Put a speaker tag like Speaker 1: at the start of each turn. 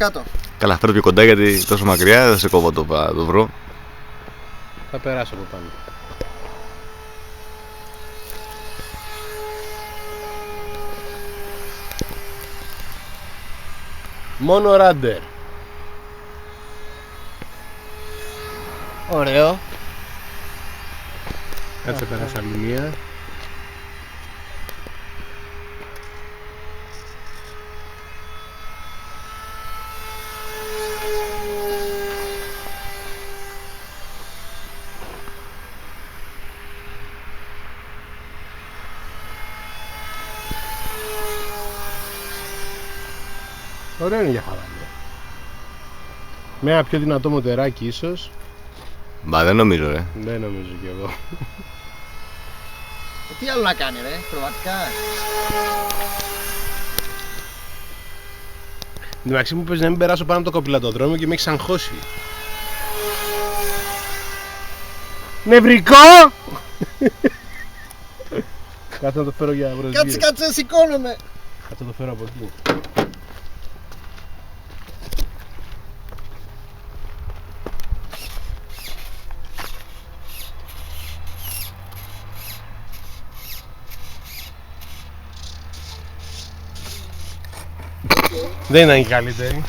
Speaker 1: Κάτω.
Speaker 2: Καλά, φέρω πιο κοντά γιατί τόσο μακριά δεν σε κόβω το βρω.
Speaker 3: Θα περάσω από πάνω. Μόνο ράντερ.
Speaker 1: Ωραίο.
Speaker 3: Κάτσε πέρασα άλλη μία. Ωραίο είναι για χαβάλια. Με ένα πιο δυνατό μοτεράκι ίσως.
Speaker 2: Μπα, δεν νομίζω, ρε.
Speaker 3: Δεν νομίζω κι εγώ.
Speaker 1: Τι άλλο να κάνει, ρε, χρωματικά.
Speaker 3: Εντάξει, μου πες να μην περάσω πάνω από το κοπηλατοδρόμιο και με έχεις αγχώσει. Νευρικό! Κάτσε να το φέρω για προσγείωση.
Speaker 1: Κάτσε, σηκώνομαι.
Speaker 3: Κάτσε να το φέρω από εκεί. Δεν ήταν η καλύτερη.